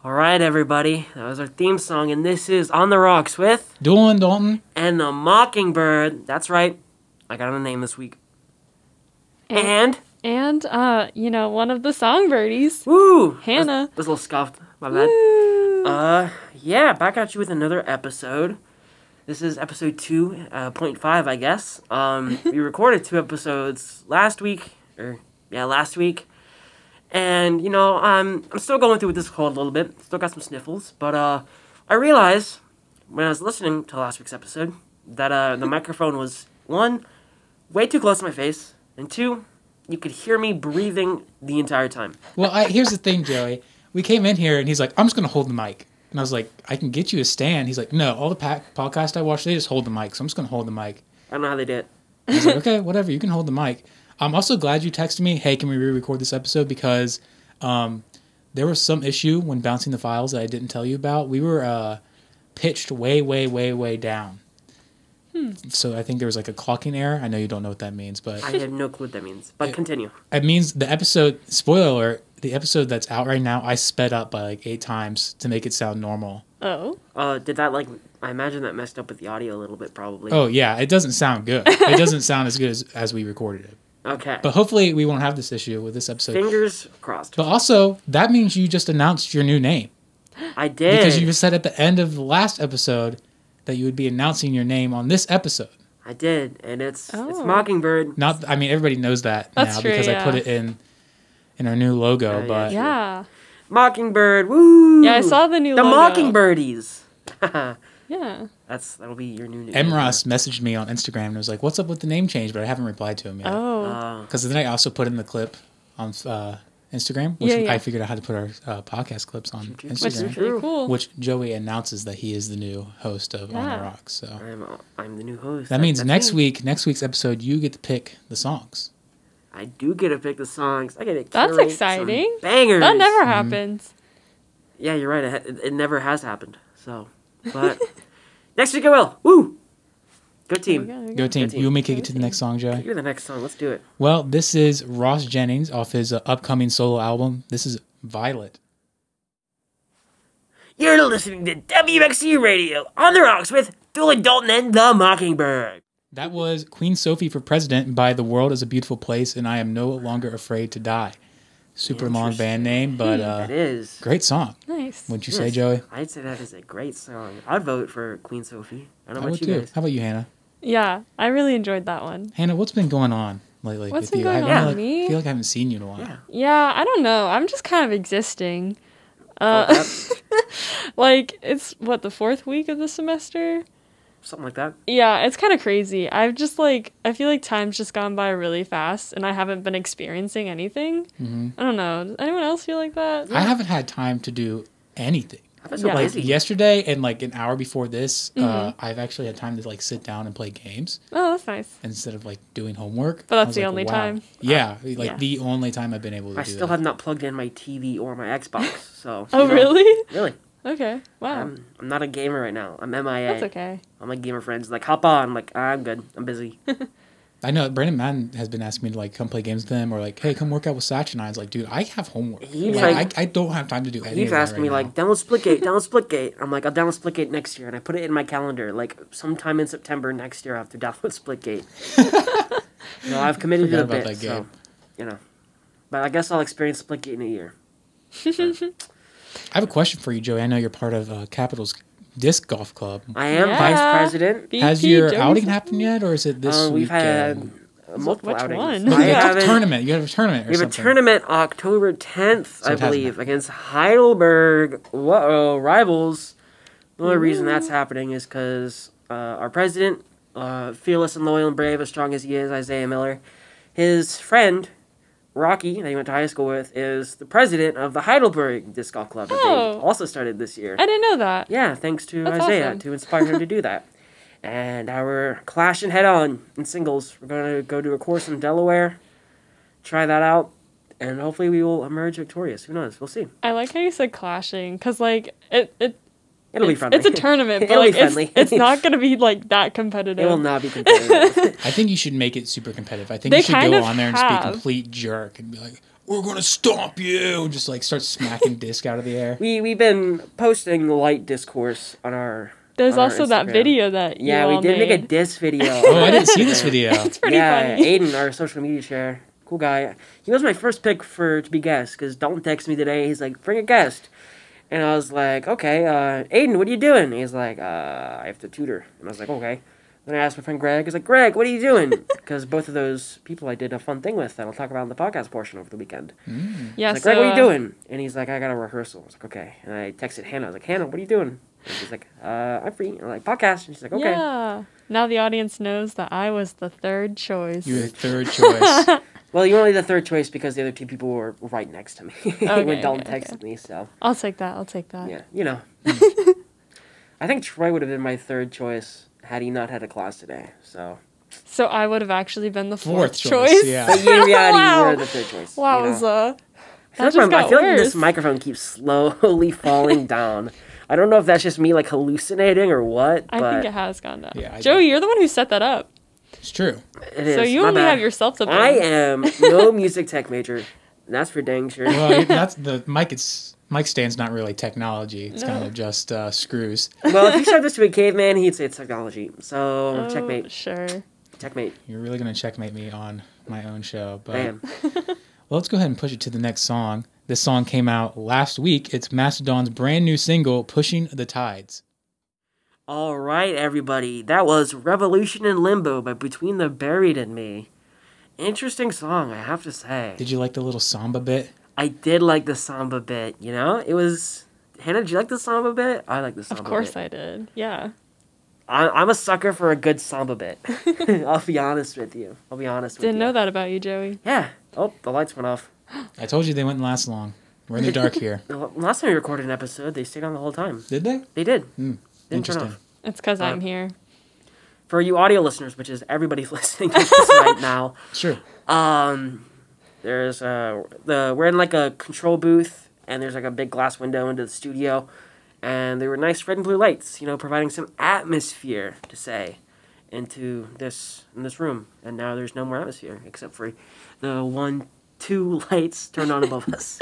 All right, everybody. That was our theme song, and this is On the Rocks with Doolin Dalton and the Mockingbird. That's right. I got a name this week. And one of the songbirdies. woo, Hannah. was a little scuffed. My bad. Woo. Yeah, back at you with another episode. This is episode 2.5, I guess. We recorded 2 episodes last week. And, I'm still going through with this cold a little bit. Still got some sniffles. But I realized when I was listening to last week's episode that the microphone was, 1, way too close to my face, and 2, you could hear me breathing the entire time. Well, here's the thing, Joey. We came in here, and he's like, I'm just going to hold the mic. And I was like, I can get you a stand. He's like, no, all the podcasts I watch, they just hold the mic, so I'm just going to hold the mic. I don't know how they did it. I was like, okay, whatever, you can hold the mic. I'm also glad you texted me, hey, can we re-record this episode? Because there was some issue when bouncing the files that I didn't tell you about. We were pitched way down. So I think there was like a clocking error. I know you don't know what that means, but... I have no clue what that means, but continue. It means the episode, spoiler alert, the episode that's out right now, I sped up by like 8 times to make it sound normal. Oh. Did that, I imagine that messed up with the audio a little bit, probably. Oh, yeah, it doesn't sound good. It doesn't sound as good as we recorded it. Okay. But hopefully we won't have this issue with this episode. Fingers crossed. But also, that means you just announced your new name. I did. Because you said at the end of the last episode that you would be announcing your name on this episode. I did, and it's Mockingbird. Everybody knows that That's now true, because yeah. I put it in our new logo. But Yeah. Mockingbird, woo! Yeah, I saw the new the logo. Mockingbirdies. Yeah. That'll be your new name. Emross messaged me on Instagram and was like, "What's up with the name change?" But I haven't replied to him yet. Oh. Because then I also put in the clip on Instagram, which I figured out how to put our podcast clips on Which Instagram. is really cool. Which Joey announces that he is the new host of On the Rocks. So I'm the new host. that means that's next week's episode, you get to pick the songs. I do get to pick the songs. I get to That's curate exciting. some bangers. That never happens. Yeah, you're right. It never has happened. So, but next week I will. Woo! Go team. Go team. You want me to kick it to the next song, Joey? You're the next song. Let's do it. Well, this is Ross Jennings off his upcoming solo album. This is Violet. You're listening to WXU Radio on the Rocks with Doolin Dalton and the Mockingbird. That was Queen Sophie for President by The World is a Beautiful Place and I Am No Longer Afraid to Die. Super long band name, but it is. Great song. Nice. Wouldn't you say, Joey? I'd say that is a great song. I'd vote for Queen Sophie. I don't know I about would you too. guys. How about you, Hannah? Yeah, I really enjoyed that one. Hannah, what's been going on lately What's with been you? going I on with me? feel like I haven't seen you in a while. Yeah. Yeah, I don't know. I'm just kind of existing. It's the 4th week of the semester? Something like that. Yeah, it's kind of crazy. I've just I feel like time's just gone by really fast and I haven't been experiencing anything. Mm-hmm. I don't know. Does anyone else feel like that? I haven't had time to do anything. I've been so Yeah. lazy. Yesterday and an hour before this, I've actually had time to sit down and play games Oh, that's nice. instead of doing homework. But that's I was the like, only wow. time. Yeah, Yeah. the only time I've been able to I do still that. have not plugged in my TV or my Xbox. So. Oh, really? Really. Okay. Wow. I'm not a gamer right now. I'm MIA. That's okay. All my gamer friends like, hop on. I'm like, I'm good. I'm busy. I know Brandon Madden has been asking me to come play games with him or hey, come work out with Satch, and I was like, dude, I have homework. I don't have time to do anything. He's asking me download Splitgate, download Splitgate. I'm like, I'll download Splitgate next year, and I put it in my calendar. Sometime in September next year, I have to download Splitgate. I've committed to the Forgot about bit, that so But I guess I'll experience Splitgate in a year. I have a question for you, Joey. I know you're part of Capital's Disc Golf Club. I am Yeah. vice president. Has your outing happened yet, or is it this We've weekend? had multiple Which outings. one? You I have a haven't- tournament. You have a tournament or We have a something. tournament October 10th, So I it hasn't believe, happened. against Heidelberg rivals. The only reason that's happening is because our president, fearless and loyal and brave, as strong as he is, Isaiah Miller, his friend, Rocky, that he went to high school with, is the president of the Heidelberg Disc Golf Club that Oh. they also started this year. I didn't know that. Yeah, thanks to That's Isaiah awesome. to inspire him to do that. And we're clashing head on in singles. We're going to go do a course in Delaware, try that out, and hopefully we will emerge victorious. Who knows? We'll see. I like how you said clashing, because It'll be friendly. It's a tournament, but It'll be friendly. it's not gonna be that competitive. It will not be competitive. I think you should make it super competitive. I think They you should kind go of on there and just be a have. complete jerk and be like, we're going to stomp you. Just like start smacking disc out of the air. We've been posting light discourse on our There's on our also that Instagram. video that you Yeah, we all did make a made. diss video. Oh, I didn't see this video. It's pretty yeah, funny. Aiden, our social media share, cool guy. He was my first pick to be guest because Dalton texted me today. He's like, bring a guest. And I was like, okay, Aiden, what are you doing? And he's like, I have to tutor. And I was like, okay. Then I asked my friend Greg. He's like, Greg, what are you doing? Because both of those people I did a fun thing with that I'll talk about in the podcast portion over the weekend. Yeah, I was like, Greg, what are you doing? And he's like, I got a rehearsal. I was like, okay. And I texted Hannah. I was like, Hannah, what are you doing? And she's like, I'm free. And I'm like, podcast. And she's like, okay. Yeah. Now the audience knows that I was the third choice. You were the third choice. Well, you were only the third choice because the other two people were right next to me when Dalton texted me. So I'll take that. yeah, you know. I think Troy would have been my third choice had he not had a class today. So I would have actually been the fourth choice, choice. yeah. but in reality, Wow. you were the third choice. Wowza. I feel like this microphone keeps slowly falling down. I don't know if that's just me like hallucinating or what. I but think it has gone down. Yeah, Joey, you're the one who set that up. It's true. It is. So you My only bad. have yourself to blame. I am no music tech major. And that's for dang sure. Well, that's the mic stand's not really technology. It's kind of just screws. Well, if you showed this to a caveman, he'd say it's technology. So, checkmate. Sure. Checkmate. You're really going to checkmate me on my own show. But Bam. well, let's go ahead and push it to the next song. This song came out last week. It's Mastodon's brand new single, Pushing the Tides. All right, everybody. That was Revolution in Limbo by Between the Buried and Me. Interesting song, I have to say. Did you like the little samba bit? I did like the samba bit, you know? It was... Hannah, did you like the samba bit? I like the samba bit. Of course I did. Yeah. I'm a sucker for a good samba bit. I'll be honest with you. Didn't know that about you, Joey. Yeah. Oh, the lights went off. I told you they wouldn't last long. We're in the dark here. Last time we recorded an episode, they stayed on the whole time. Did they? They did. Didn't turn Interesting. off. It's because I'm here. For you audio listeners, which is everybody listening to this right now, Sure. there's we're in like a control booth, and there's like a big glass window into the studio, and there were nice red and blue lights, you know, providing some atmosphere to say into this room. And now there's no more atmosphere except for the 2 lights turned on above us.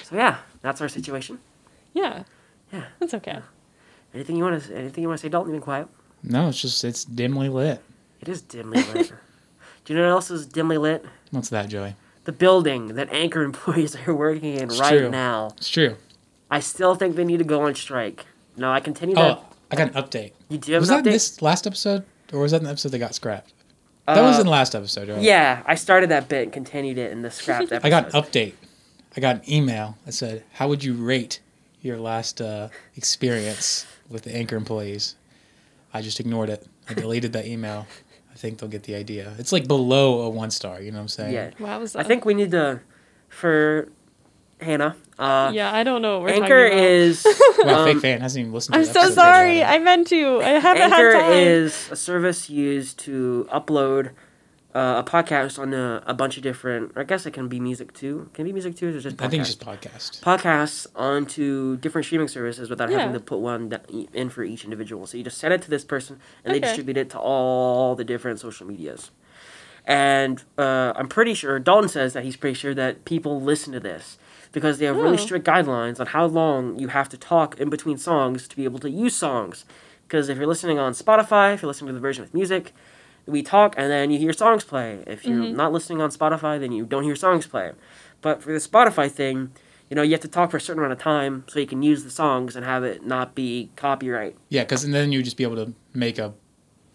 So yeah, that's our situation. Yeah. Yeah. That's okay. Anything you want to say, Dalton? You've been quiet. No, it's dimly lit. It is dimly lit. Do you know what else is dimly lit? What's that, Joey? The building that Anchor employees are working in right now. It's true. I still think they need to go on strike. No, I continue to... Oh, I got an update. You do have Was an that update? in this last episode? Or was that in the episode that got scrapped? That was in the last episode, right? Yeah, I started that bit and continued it in the scrapped episode. I got an update. I got an email that said, how would you rate your last experience with the Anchor employees? I just ignored it. I deleted that email. I think they'll get the idea. It's like below a 1-star, you know what I'm saying? Yeah. Wow, was I that? think we need to... For Hannah... Yeah, I don't know what we're Anchor talking about. is... Well, fake fan hasn't even listened to I'm the so episode sorry. yet. I meant to. I haven't Anchor had time. is a service used to upload a podcast on a bunch of different... I guess it can be music too. Can it be music too, or is it just podcast? I think it's just podcast. Podcasts onto different streaming services without having Yeah. to put one in for each individual. So you just send it to this person, and they Okay. distribute it to all the different social medias. And I'm pretty sure, Dalton says that he's pretty sure that people listen to this because they have really Oh. strict guidelines on how long you have to talk in between songs to be able to use songs. Because if you're listening on Spotify, if you're listening to the version with music, we talk and then you hear songs play. If you're not listening on Spotify, then you don't hear songs play. But for the Spotify thing, you know, you have to talk for a certain amount of time so you can use the songs and have it not be copyright. Yeah, because then you'd just be able to make a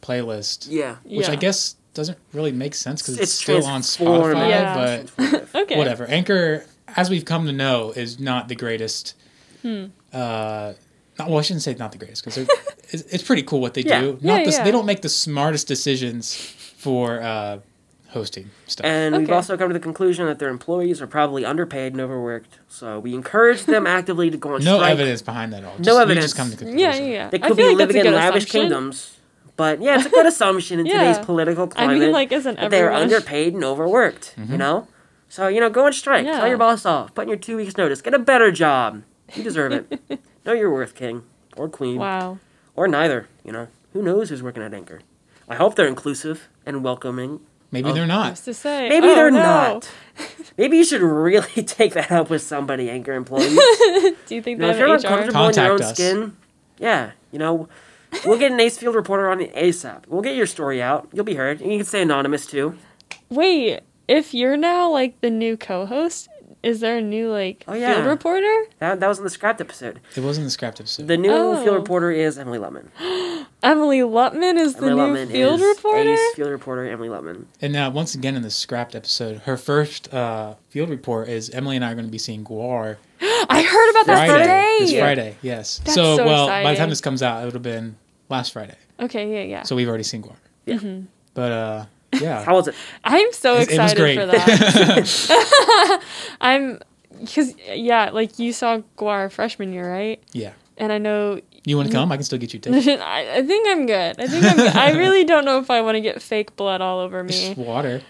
playlist. Yeah. Which I Yeah. guess doesn't really make sense because it's It's still on transformative. Spotify, Yeah. but Okay. whatever. Anchor, as we've come to know, is not the greatest. Well, I shouldn't say not the greatest because it's pretty cool what they Yeah. do. Yeah, Not yeah. They don't make the smartest decisions for hosting stuff. And we've Okay. also come to the conclusion that their employees are probably underpaid and overworked. So we encourage them actively to go on No strike. evidence behind that at all. No We evidence. just come to the Yeah, conclusion. yeah. They I could feel be like that's living a in good lavish assumption. kingdoms. But yeah, it's a good assumption in Yeah. today's political I climate mean, like, isn't that they are everyone- underpaid and overworked, you know? So, you know, go on strike. Yeah. Tell your boss off. Put in your 2 weeks notice. Get a better job. You deserve it. Know your worth, king. Or queen. Wow. Or neither, you know. Who knows who's working at Anchor? I hope they're inclusive and welcoming. Maybe they're not. Who's to say? Maybe Oh, they're no. not. maybe you should really take that up with somebody, Anchor employees. Do you think If they you're have not HR? comfortable in your own Contact us. skin, yeah, we'll get an Ace Field reporter on ASAP. We'll get your story out. You'll be heard. And you can stay anonymous, too. Wait, if you're now like the new co-host, is there a new field reporter? That was in the scrapped episode. It wasn't the scrapped episode. The new Oh. field reporter is Emily Lutman. Emily Lutman is the Emily new Lutman field is reporter? Ace Field reporter Emily Lutman. And now, once again, in the scrapped episode, her first field report is Emily and I are going to be seeing Guar I heard about that today. This Friday, yes. That's so by the exciting. time this comes out, it would have been last Friday. Okay, yeah. So we've already seen Guar. Mm-hmm. But, yeah. How was it? I'm so It was excited great. for that. Because you saw Guar freshman year, right? Yeah. And I know... You want to come? I can still get you tickets. I think I'm good. I really don't know if I want to get fake blood all over It's me. just water.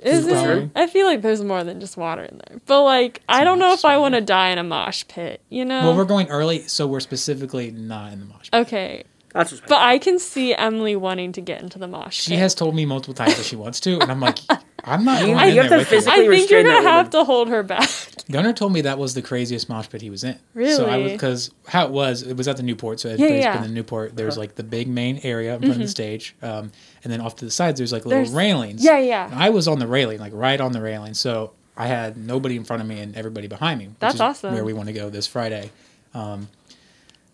Is water. it? I feel like there's more than just water in there. But, I don't know if I want to die in a mosh pit, you know? Well, we're going early, so we're specifically not in the mosh pit. Okay. That's just But I can see Emily wanting to get into the mosh She pit. has told me multiple times that she wants to, and I'm like, I'm not going You in have there to with physically you. I think you're restrain going to that have woman. to hold her back. Gunnar told me that was the craziest mosh pit he was in. Really? So because how it was at the Newport. So everybody's yeah. been in the Newport. There's the big main area in front of the stage, and then off to the sides there's little There's- railings. Yeah. And I was on the railing, right on the railing. So I had nobody in front of me and everybody behind me. Which That's is awesome. Where we want to go this Friday.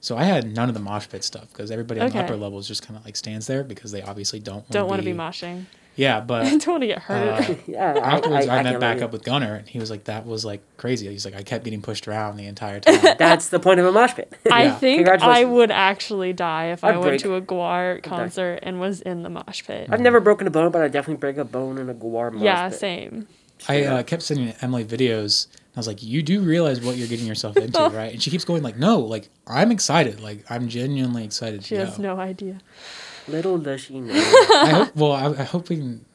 So I had none of the mosh pit stuff because everybody on the Okay. upper levels just kind of stands there because they obviously don't Don't want to be moshing. Yeah, I but don't want to get hurt. Yeah, afterwards I met can't back believe up with Gunnar and he was like, that was crazy. He's like, I kept getting pushed around the entire time. That's the point of a mosh pit. I Yeah. think I Congratulations. would actually die if I I'd went break. to a Guar concert and was in the mosh pit. I've never broken a bone, but I definitely break a bone in a Guar mosh Yeah, pit. same. I kept sending Emily videos. I was like, you do realize what you're getting yourself into, right? And she keeps going no, I'm excited. I'm genuinely excited She to has go. no idea. Little does she know. I hope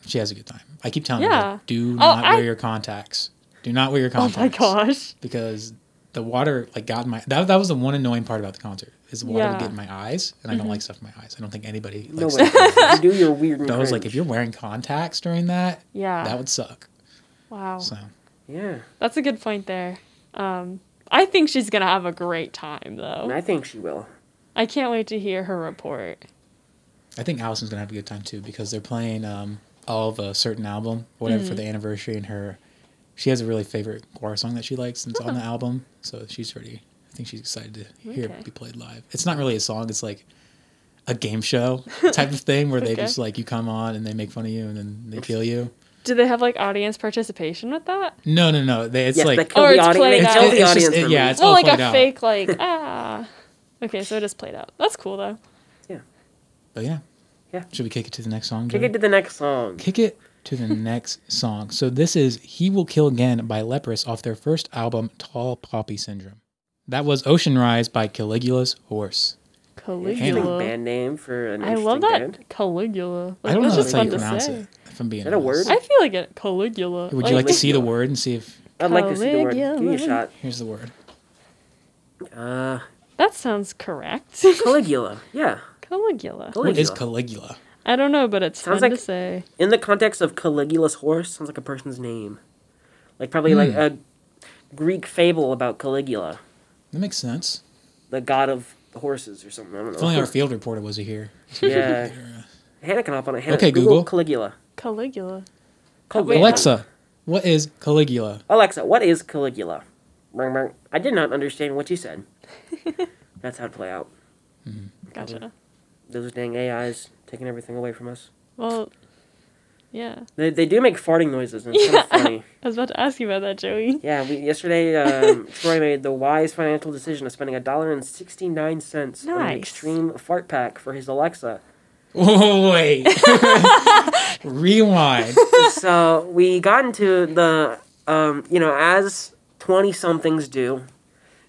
she has a good time. I keep telling Yeah. her, do not wear your contacts. Do not wear your Oh contacts. my gosh. Because the water got in my... That was the one annoying part about the concert. Is the water would get in my eyes, and I don't like stuff in my eyes. I don't think anybody No likes way. stuff. You do your weird and But I was like, cringe. if you're wearing contacts during that, Yeah. that would suck. Wow. So... Yeah. That's a good point there. I think she's going to have a great time, though. And I think she will. I can't wait to hear her report. I think Allison's gonna have a good time too because they're playing all of a certain album, whatever, for the anniversary, and she has a really favorite Guar song that she likes and it's on the album, so she's ready. I think she's excited to hear it be played live. It's not really a song; it's like a game show type of thing where they just you come on and they make fun of you and then they kill you. Do they have audience participation with that? No. It's Yes, like they kill Or the it's audience. played They out. kill the It's audience. just- members. yeah, it's Oh, all like played a out. fake, Okay, so it is played out. That's cool, though. But yeah. Yeah. Should we kick it to the next song? Kick Joey? it to the next song. Kick it to the next song. So this is He Will Kill Again by Leprous off their first album, Tall Poppy Syndrome. That was Ocean Rise by Caligula's Horse. Interesting Caligula. band name for an I interesting love that. band. Caligula. I don't know that's if just that's how you fun to pronounce say. it, if I'm being Is that a honest. word? I feel like it. Caligula. Would you like to see the word and see if... I'd like to see the word. Give me a Caligula. shot. Here's the word. That sounds correct. Caligula. Yeah. Caligula. What is Caligula? I don't know, but it's Sounds fun like- to say. In the context of Caligula's horse, sounds like a person's name. Probably like a Greek fable about Caligula, That makes sense. the god of horses or something. I don't If only know. our field reporter was here. Yeah. Hannah can hop on it. Hannah, Okay, Google. Caligula. Caligula. Caligula. Alexa, what is Caligula? Alexa, what is Caligula? Brr, brr. I did not understand what you said. That's how it play out. Gotcha. Those dang AIs taking everything away from us. Well, yeah. They do make farting noises, and it's kind of funny. I was about to ask you about that, Joey. Yeah, yesterday Troy made the wise financial decision of spending $1.69 on an Nice. extreme fart pack for his Alexa. Oh, wait. Rewind. So we got into the, as 20-somethings do,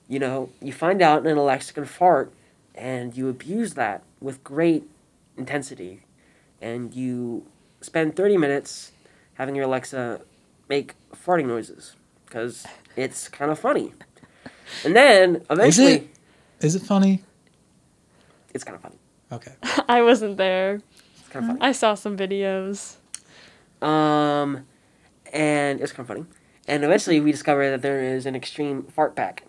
you find out an Alexa can fart, and you abuse that with great intensity, and you spend 30 minutes having your Alexa make farting noises, because it's kind of funny. And then, eventually... Is it funny? It's kind of funny. Okay. I wasn't there. It's kind of funny. I saw some videos. And it's kind of funny. And eventually we discovered that there is an extreme fart pack.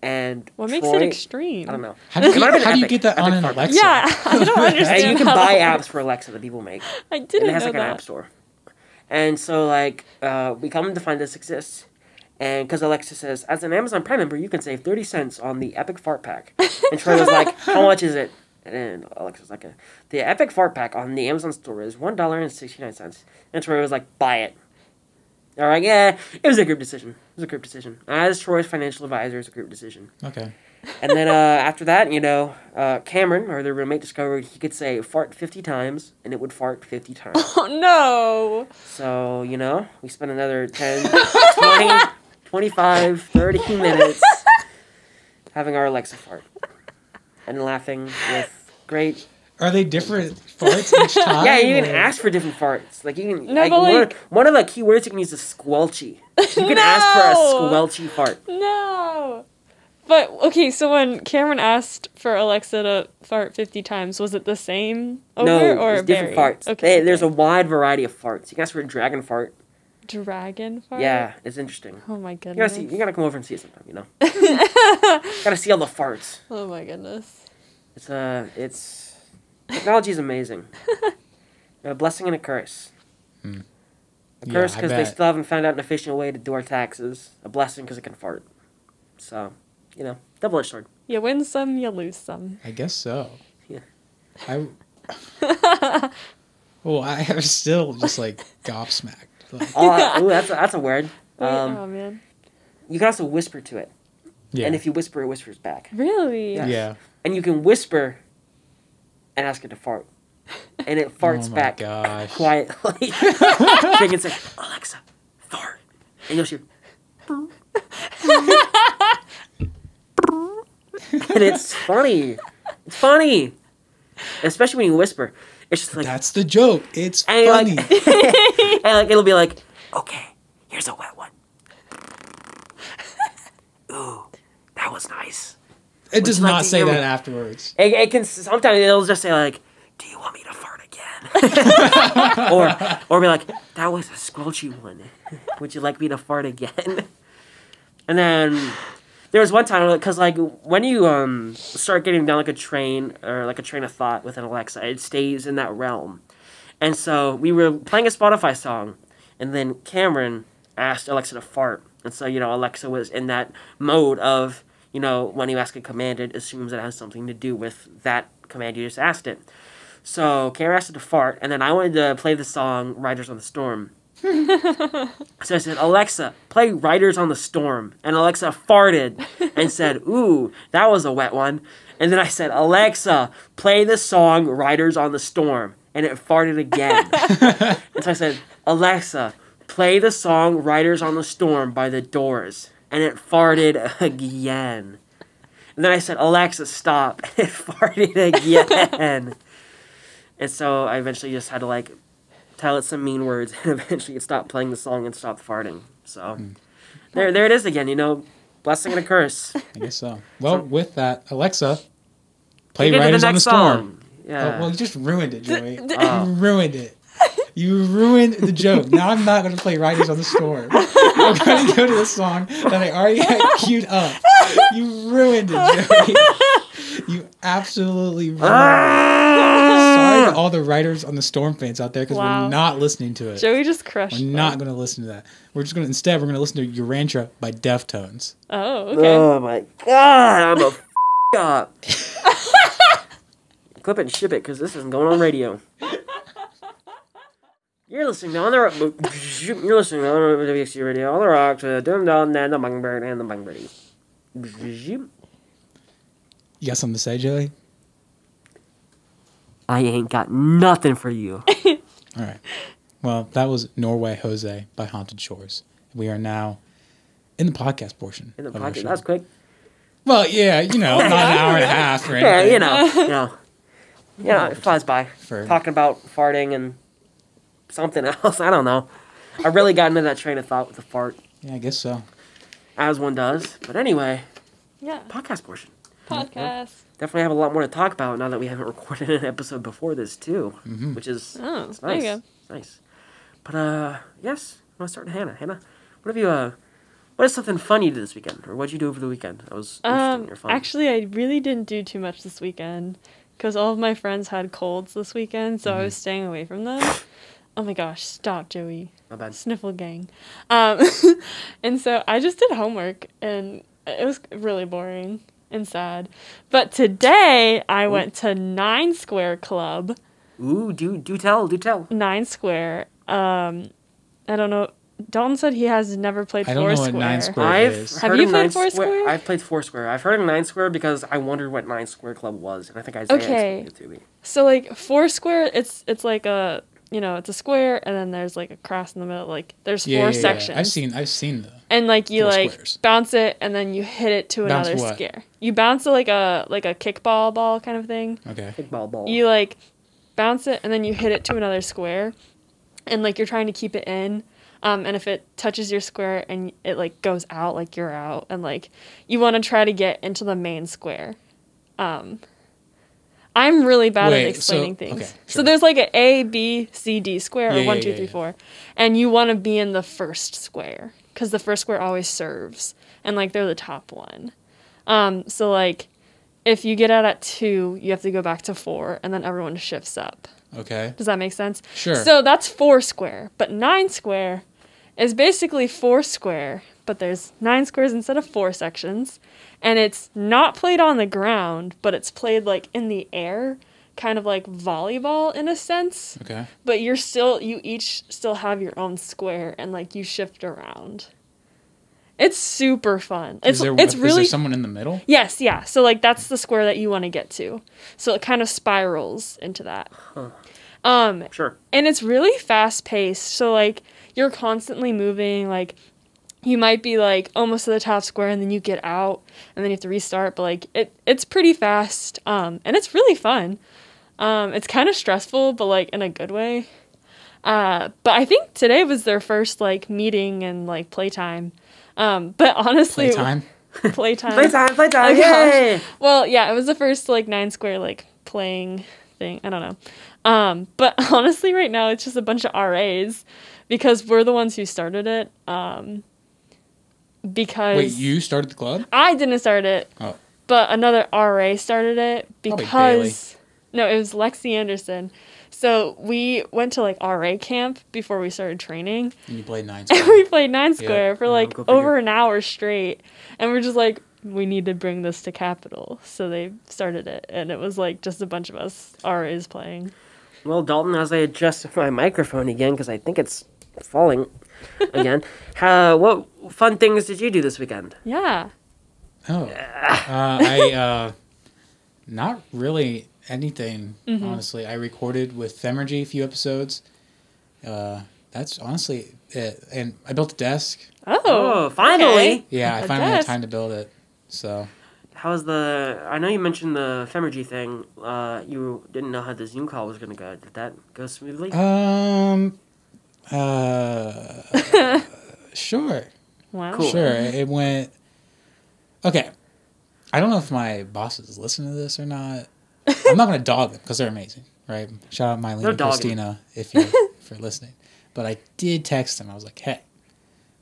And What makes Troy, it extreme? I don't know. How do you, It might have been how do you Epic. get that on Epic an fart. Alexa? Yeah, I don't understand. And you can how buy that apps for Alexa that people make. I And didn't it has know like an that. app store. And so like we come to find this exists. And because Alexa says, as an Amazon Prime member, you can save 30 cents on the Epic Fart Pack. And Troy was like, how much is it? And Alexa's like, the Epic Fart Pack on the Amazon store is $1.69. And Troy was like, buy it. All right, yeah, it was a group decision. As Troy's financial advisor, it's a group decision. Okay. And then after that, Cameron, or their roommate, discovered he could say fart 50 times, and it would fart 50 times. Oh no! So, we spent another 10, 20, 25, 30 minutes having our Alexa fart. And laughing with great... Are they different farts each time? Yeah, you can ask for different farts. Like, you can... No, but one of the key words you can use is squelchy. You can ask for a squelchy fart. No! But, okay, so when Cameron asked for Alexa to fart 50 times, was it the same over or it's different varied? farts. Okay, There's a wide variety of farts. You can ask for a dragon fart. Dragon fart? Yeah, it's interesting. Oh my You goodness. gotta come over and see it sometime, Gotta see all the farts. Oh my goodness. Technology is amazing. A blessing and a curse. A curse because they still haven't found out an efficient way to do our taxes. A blessing because it can fart. So, double-edged sword. You win some, you lose some. I guess so. Yeah. I am still just like gobsmacked. Like, That's a word. Oh man. You can also whisper to it. yeah. And if you whisper, it whispers back. Really? Yeah. Yeah. And you can whisper and ask it to fart. And it farts Oh my back gosh. quietly. So you can say, Alexa, fart. And you'll hear... And it's funny. It's funny. Especially when you whisper. It's just like... That's the joke. It's and funny. and it'll be like, okay, here's a wet one. Ooh, that was nice. It does you like not to say hear that me? afterwards. It can sometimes it'll just say like, do you want me to fart again? or be like, that was a squelchy one. Would you like me to fart again? And then there was one time, because like when you start getting down like a train or like a train of thought with an Alexa, it stays in that realm. And so we were playing a Spotify song, and then Cameron asked Alexa to fart. And so, Alexa was in that mode of, when you ask a command, it assumes it has something to do with that command you just asked it. So Cameron asked it to fart, and then I wanted to play the song Riders on the Storm. So I said, Alexa, play Riders on the Storm. And Alexa farted and said, ooh, that was a wet one. And then I said, Alexa, play the song Riders on the Storm. And it farted again. And so I said, Alexa, play the song Riders on the Storm by The Doors. And it farted again. And then I said, Alexa, stop. And it farted again. And so I eventually just had to tell it some mean words, and eventually it stopped playing the song and stopped farting. So there it is again, blessing and a curse. I guess so. Well, with that, Alexa, play Get to Riders on the next Storm. song. Yeah. Oh, well, you just ruined it, Joey. You ruined it. You ruined the joke. Now I'm not going to play Riders on the Storm. I'm going to go to the song that I already had queued up. You ruined it, Joey. You absolutely ruined it. Sorry to all the Riders on the Storm fans out there, because Wow. we're not listening to it. Joey just crushed We're them. not going to listen to that. Instead, we're going to listen to Urantia by Deftones. Oh, okay. Oh my god, I'm a up. Clip it and ship it, because this isn't going on radio. You're listening to WXC Radio, all the rocks, Dum Dum, and the Mockingbird, and the Mockingbird. You got something to say, Joey? I ain't got nothing for you. All right. Well, that was Norway Jose by Haunted Shores. We are now in the podcast portion. In the of our pocket, show. that was quick. Well, yeah, not an hour and a half or anything. Yeah, it flies by. For- Talking about farting and something else. I don't know. I really got into that train of thought with the fart, Yeah, I guess so. as one does. But anyway, Yeah. podcast portion. Podcast. Definitely have a lot more to talk about now that we haven't recorded an episode before this too, which is Oh, it's there you nice. go. It's nice. But yes, want to start with Hannah. Hannah, what have you what is something fun you did this weekend, or what'd you do over the weekend? That was interesting or fun. Actually, I really didn't do too much this weekend because all of my friends had colds this weekend, so I was staying away from them. Oh my gosh, stop, Joey. My bad. Sniffle gang. And so I just did homework, and it was really boring and sad. But today, I went to 9 Square Club. Ooh, do tell. 9 Square. I don't know. Dalton said he has never played I don't know Foursquare. what 9 Square is. Have you played Foursquare? I've played Foursquare. I've heard of 9 Square because I wondered what 9 Square Club was, and I think Isaiah explained it to me. So like Foursquare, it's like a it's a square, and then there's like a cross in the middle. Like there's 4 sections. I've seen the. And like you like squares. bounce it, and then you hit it to another square. You bounce it like a kickball ball kind of thing. Okay. Kickball ball. You like bounce it, and then you hit it to another square, and like you're trying to keep it in. And if it touches your square and it like goes out, like you're out, and like you want to try to get into the main square. I'm really bad at explaining things. Okay, sure. So there's like an A, B, C, D square, or 1, 2, 3, 4, and you want to be in the first square because the first square always serves, and like they're the top one. So like if you get out at 2, you have to go back to 4, and then everyone shifts up. Okay. Does that make sense? Sure. So that's 4 square, but 9 square is basically 4 square, but there's 9 squares instead of 4 sections, and it's not played on the ground, but it's played like in the air, kind of like volleyball in a sense. Okay. But you each still have your own square, and like you shift around. It's super fun. It's really. Is there someone in the middle? Yes, yeah. So like that's the square that you want to get to. So it kind of spirals into that. Huh. Sure. And it's really fast paced. So like you're constantly moving. Like you might be like almost to the top square, and then you get out, and then you have to restart. But like it's pretty fast. And it's really fun. It's kind of stressful, but like in a good way. But I think today was their first like meeting and like playtime. But honestly, playtime. Oh, Yay! Well, yeah, it was the first like 9 square like playing thing. I don't know. But honestly, right now it's just a bunch of RAs because we're the ones who started it. Because wait, you started the club? I didn't start it. Oh. But another RA started it because no, it was Lexi Anderson. So we went to like RA camp before we started training. And you played 9 Square. And we played 9 Square for like over an hour straight. And we're just like, we need to bring this to Capitol. So they started it. And it was like just a bunch of us RAs playing. Well, Dalton, as I adjust my microphone again, because I think it's falling again, what fun things did you do this weekend? Yeah. Oh. I not really anything, honestly. I recorded with Femergy a few episodes. That's honestly it. And I built a desk. Oh, finally! Okay. Yeah, I finally had time to build it. So, how's I know you mentioned the Femergy thing. You didn't know how the Zoom call was going to go. Did that go smoothly? Sure. Wow. Cool. Sure. It went. Okay. I don't know if my bosses listen to this or not. I'm not going to dog them because they're amazing, right? Shout out Mylene and Christina if you're listening. But I did text them. I was like, hey,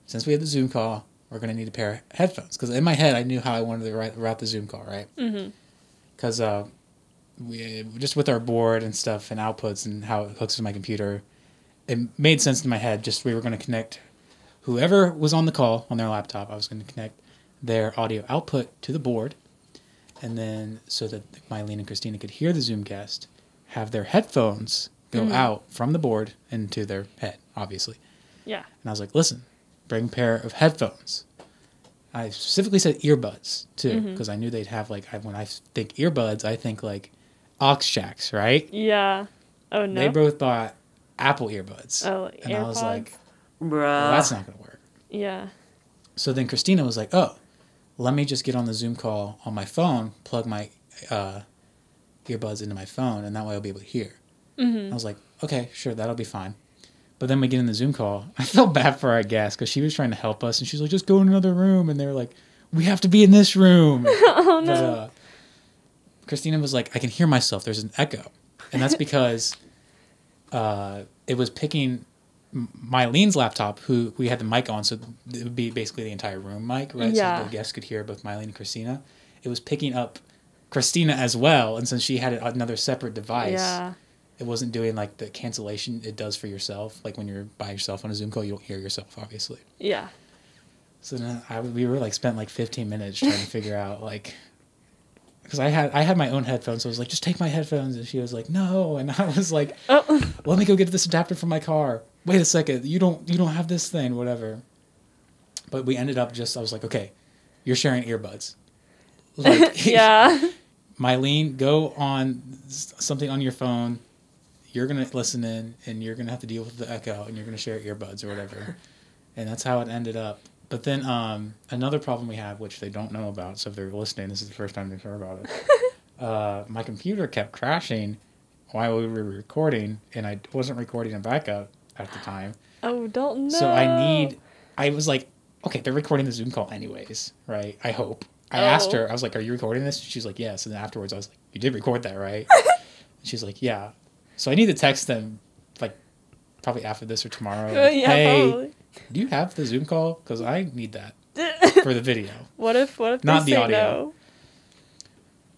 since we had the Zoom call, we're going to need a pair of headphones. Because in my head, I knew how I wanted to route the Zoom call, right? Because we just with our board and stuff and outputs and how it hooks to my computer, it made sense in my head. Just we were going to connect whoever was on the call on their laptop. I was going to connect their audio output to the board. And then so that Mylene and Christina could hear the Zoomcast, have their headphones go out from the board into their head, obviously. Yeah. And I was like, listen, bring a pair of headphones. I specifically said earbuds, too, because I knew they'd have, like, when I think earbuds, I think, like, aux jacks, right? Yeah. Oh, no. They both bought Apple earbuds. Oh, and AirPods? I was like, Bruh. well, that's not going to work. Yeah. So then Christina was like, oh, let me just get on the Zoom call on my phone, plug my earbuds into my phone, and that way I'll be able to hear. I was like, okay, sure, that'll be fine. But then we get in the Zoom call. I felt bad for our guest because she was trying to help us, and she's like, just go in another room. And they were like, we have to be in this room. Oh, no. But Christina was like, I can hear myself. There's an echo. And that's because it was picking Mylene's laptop, who we had the mic on, so it would be basically the entire room mic, right? Yeah. So the guests could hear both Mylene and Christina. It was picking up Christina as well, and since she had another separate device, it wasn't doing like the cancellation it does for yourself. Like when you're by yourself on a Zoom call, you don't hear yourself, obviously. Yeah. So then we were like spent like 15 minutes trying to figure out like, because I had my own headphones, so I was like, just take my headphones, and she was like, no, and I was like, let me go get this adapter from my car. Wait a second, you don't have this thing, whatever. But we ended up I was like, okay, you're sharing earbuds. Like, Yeah. Mylene, go on something on your phone. You're gonna listen in, and you're gonna have to deal with the echo, and you're gonna share earbuds or whatever. And that's how it ended up. But then another problem we have, which they don't know about, so if they're listening, this is the first time they've heard about it. My computer kept crashing while we were recording, and I wasn't recording a backup at the time. Oh, don't know. So I was like, okay, they're recording the Zoom call anyways, right? I hope. I asked her, I was like, are you recording this? She's like, yes. And then afterwards, I was like, you did record that, right? She's like, yeah. So I need to text them, like, probably after this or tomorrow. Like, Yeah, hey, probably. do you have the Zoom call? Because I need that for the video. What if Not they the say audio. no?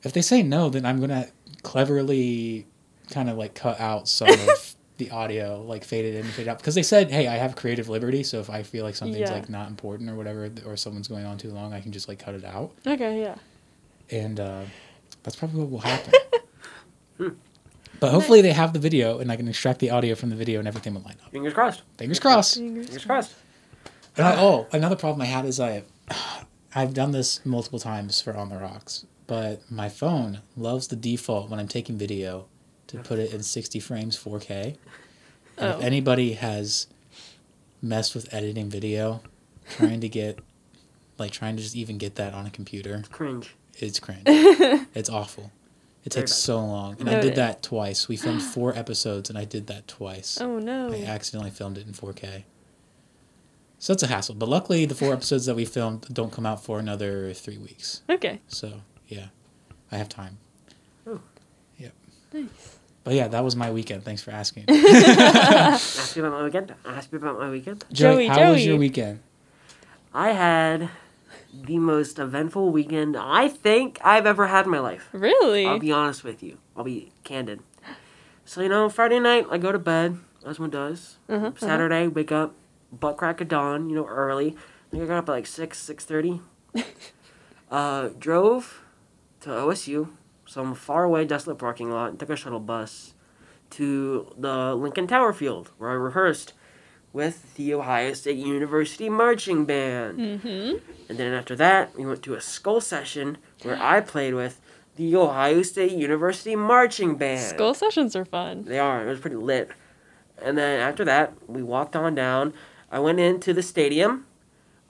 If they say no, then I'm going to cleverly kind of, like, cut out some of the audio, like, fade it in and fade out. Because they said, hey, I have creative liberty, so if I feel like something's, like, not important or whatever, or someone's going on too long, I can just, like, cut it out. Okay, yeah. And that's probably what will happen. But hopefully they have the video, and I can extract the audio from the video, and everything will line up. Fingers crossed. Fingers crossed. Fingers crossed. And another problem I had is I've done this multiple times for On the Rocks, but my phone loves the default when I'm taking video to put it in 60 frames 4K. And if anybody has messed with editing video, trying to just even get that on a computer, Cringe. it's cringe. It's awful. It takes so long. And I did that twice. We filmed 4 episodes, and I did that twice. Oh, no. I accidentally filmed it in 4K. So it's a hassle. But luckily, the 4 episodes that we filmed don't come out for another 3 weeks. Okay. So, yeah. I have time. Oh. Yep. Nice. But yeah, that was my weekend. Thanks for asking. Ask me about my weekend. Joey, how was your weekend? I had the most eventful weekend I think I've ever had in my life. Really? I'll be honest with you. I'll be candid. So, Friday night, I go to bed, as one does. Saturday, wake up, butt crack of dawn, early. I think I got up at like 6:30. Drove to OSU, some faraway, desolate parking lot, and took a shuttle bus to the Lincoln Tower Field, where I rehearsed with the Ohio State University Marching Band. Mm-hmm. And then after that, we went to a skull session where I played with the Ohio State University Marching Band. School sessions are fun. They are. It was pretty lit. And then after that, we walked on down. I went into the stadium,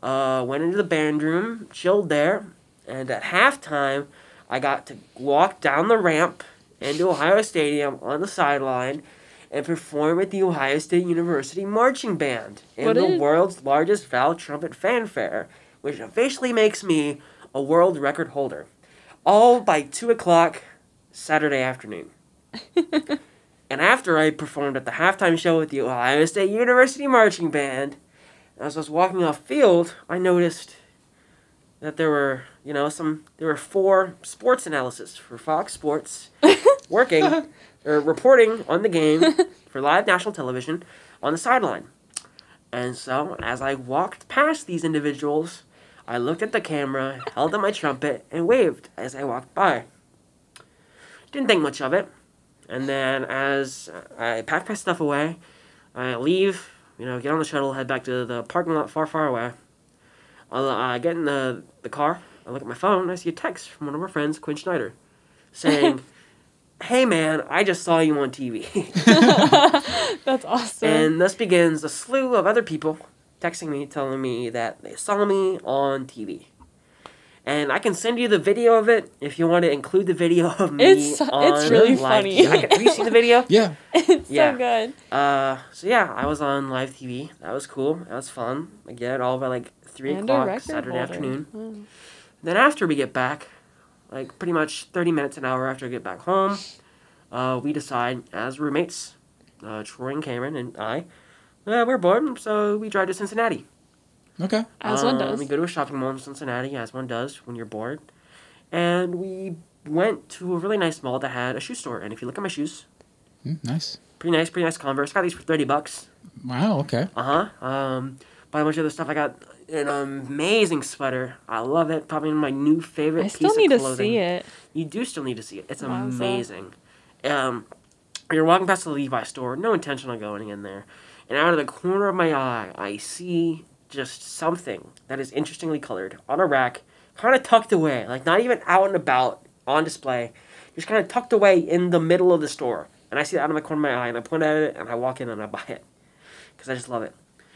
went into the band room, chilled there, and at halftime, I got to walk down the ramp into Ohio Stadium on the sideline and perform with the Ohio State University Marching Band in the world's largest valve trumpet fanfare, which officially makes me a world record holder. All by 2 o'clock Saturday afternoon. And after I performed at the halftime show with the Ohio State University Marching Band, as I was walking off field, I noticed that there were 4 sports analysts for Fox Sports reporting on the game for live national television on the sideline. And so, as I walked past these individuals, I looked at the camera, held up my trumpet, and waved as I walked by. Didn't think much of it. And then as I packed my stuff away, I leave, get on the shuttle, head back to the parking lot far, far away. I'll get in the car, I look at my phone, and I see a text from one of our friends, Quinn Schneider, saying, hey man, I just saw you on TV. That's awesome. And thus begins a slew of other people texting me, telling me that they saw me on TV. And I can send you the video of it if you want to include the video of me it's really live funny. TV. Have you seen the video? Yeah. It's so good. So yeah, I was on live TV. That was cool. That was fun. Again, all by like 3 o'clock Saturday afternoon. Oh. Then after we get back, like pretty much 30 minutes, an hour after I get back home, we decide as roommates, Troy and Cameron and I, we're bored, so we drive to Cincinnati. Okay. As one does. We go to a shopping mall in Cincinnati, as one does when you're bored. And we went to a really nice mall that had a shoe store. And if you look at my shoes, Nice. pretty nice Converse. Got these for $30. Wow. Okay. Bought a bunch of other stuff. I got an amazing sweater. I love it. Probably my new favorite I piece still of need to clothing. see it. You do still need to see it. It's Wowza. amazing. You're walking past the Levi's store. No intention on going in there. And out of the corner of my eye, I see just something that is interestingly colored on a rack, kind of tucked away, like not even out and about on display, just kind of tucked away in the middle of the store. And I see it out of my corner of my eye, and I point at it, and I walk in and I buy it because I just love it.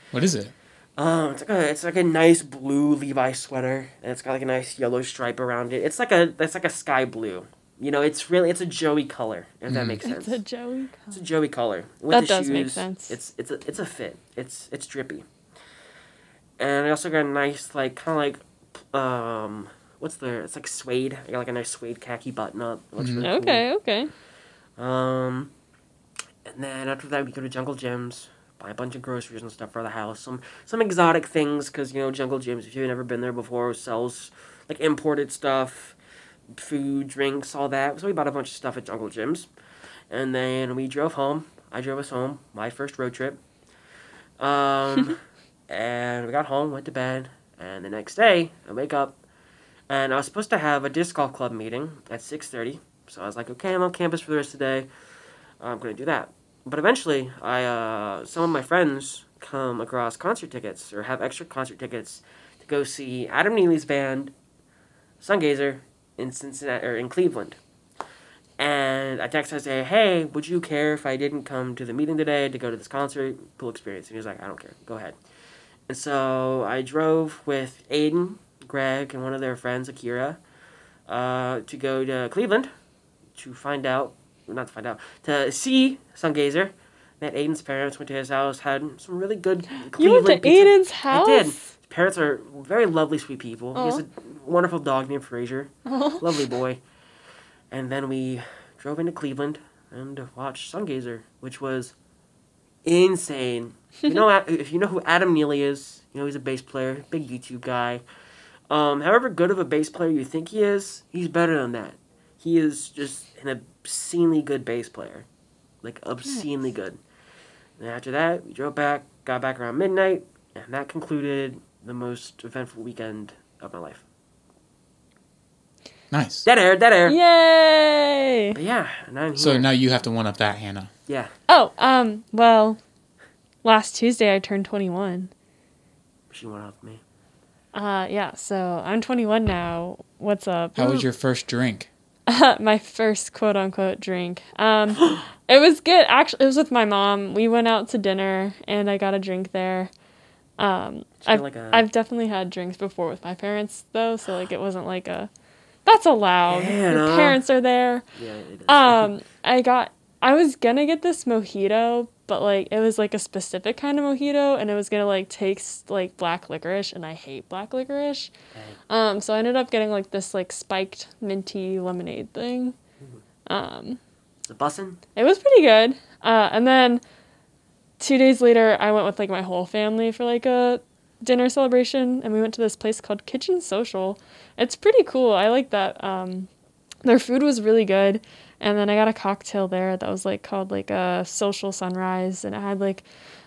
What is it? It's like a nice blue Levi's sweater, and it's got like a nice yellow stripe around it. It's like a sky blue. You know, it's a Joey color, if that makes sense. It's a Joey. It's a Joey color. With That the does make shoes, sense. It's a fit. It's drippy. And I also got a nice it's like suede. I got like a nice suede khaki button up. It looks really Okay. cool. And then after that we go to Jungle Gyms, buy a bunch of groceries and stuff for the house. Some exotic things because Jungle Gyms, if you've never been there before, sells like imported stuff, food, drinks, all that. So we bought a bunch of stuff at Jungle Gyms. And then we drove home. I drove us home. My first road trip. And we got home, went to bed. And the next day, I wake up. And I was supposed to have a disc golf club meeting at 6:30. So I was like, okay, I'm on campus for the rest of the day. I'm going to do that. But eventually, some of my friends come across concert tickets or have extra concert tickets to go see Adam Neely's band, Sungazer, in Cincinnati or in Cleveland. And I text him and say, hey, would you care if I didn't come to the meeting today to go to this concert? Cool experience. And he was like, I don't care. Go ahead. And so I drove with Aiden, Greg, and one of their friends, Akira, to go to Cleveland to see Sungazer. Met Aiden's parents, went to his house, had some really good Cleveland You went to pizza. Aiden's house? I did. His parents are very lovely, sweet people. He has a wonderful dog named Fraser. Lovely boy. And then we drove into Cleveland and watched Sungazer, which was insane. If you know who Adam Neely is, he's a bass player, big YouTube guy. However good of a bass player you think he is, he's better than that. He is just an obscenely good bass player. Like, obscenely good. And after that, we drove back, got back around midnight, and that concluded the most eventful weekend of my life. Nice. Dead air. Yay! But yeah, and I'm here. So now you have to one up that, Hannah. Yeah. Oh, well, last Tuesday I turned 21. She went off me. Yeah, so I'm 21 now. What's up? How was your first drink? My first quote-unquote drink. It was good. Actually, it was with my mom. We went out to dinner, and I got a drink there. I've definitely had drinks before with my parents, though, so, like, it wasn't like a... That's allowed. Yeah, Your parents are there. Yeah, it is. I was gonna get this mojito, but, like, it was, like, a specific kind of mojito, and it was gonna, like, taste like black licorice, and I hate black licorice. Okay. So I ended up getting, like, this, like, spiked minty lemonade thing. Is it bussin'? It was pretty good. And then 2 days later, I went with, like, my whole family for, like, a dinner celebration, and we went to this place called Kitchen Social. It's pretty cool. I like that. Their food was really good. And then I got a cocktail there that was, like, called, like, a social sunrise, and it had, like,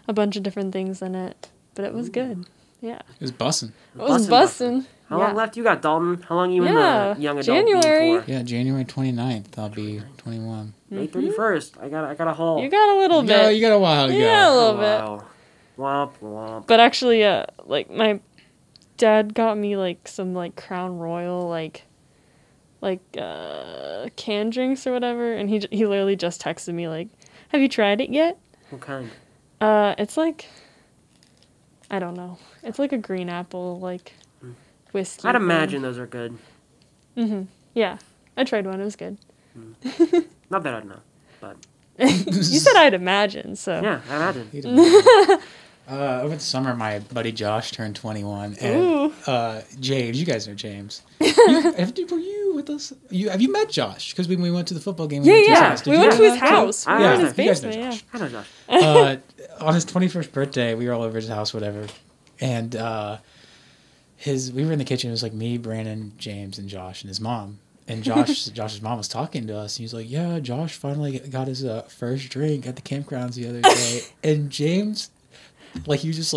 a bunch of different things in it. But it was good. Yeah. It was bussin'. It was bussin'. How long left you got, Dalton? How long you in Yeah, the young adult January. being for? Yeah, January 29th. I'll be 21. May 31st. I got a haul. You got a little bit. No, you got a while to go. Yeah, a little bit. Wow. Womp womp. But actually, like, my dad got me, like, some, like, Crown Royal, like canned drinks or whatever, and he literally just texted me, like, have you tried it yet? What kind? It's like, I don't know. It's like a green apple, like, whiskey. I'd imagine those are good. Yeah. I tried one. It was good. Not that I'd know, but You said I'd imagine, so. yeah, I imagine. He didn't. Over the summer, my buddy Josh turned 21, and James, you guys know James. Were you with us? Have you met Josh? Because when we went to the football game, Yeah. went to his house. We went to his house. We Yeah, were in his you guys know basement, yeah. Josh. I know Josh. on his 21st birthday, we were all over his house, whatever, and we were in the kitchen. It was like me, Brandon, James, and Josh, and his mom. And Josh's mom was talking to us. And he was like, "Yeah, Josh finally got his first drink at the campgrounds the other day." And James, like, he was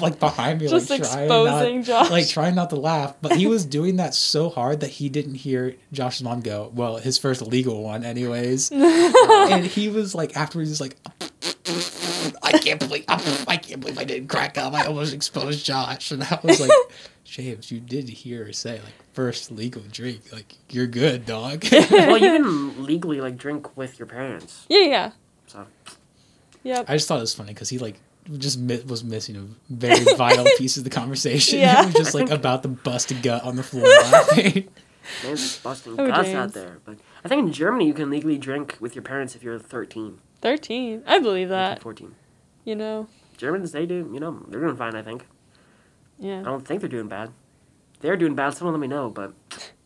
like behind me, Just like exposing Josh. like trying not to laugh. But he was doing that so hard that he didn't hear Josh's mom go, "Well, his first legal one, anyways." And he was like, afterwards, he's like, I can't believe I didn't crack up. I almost exposed Josh. And I was like, James, you did hear her say, like, first legal drink. Like, you're good, dog. Well, you can legally, like, drink with your parents. Yeah. So. Yep. I just thought it was funny because he, like, was missing a very vital piece of the conversation. Yeah. He was just, like, about to bust a gut on the floor laughing. Man's just busting guts out there. But I think in Germany you can legally drink with your parents if you're 13. 13. I believe that. 14. You know. Germans, they do, they're doing fine, I think. Yeah. I don't think they're doing bad. If they're doing bad, someone let me know, but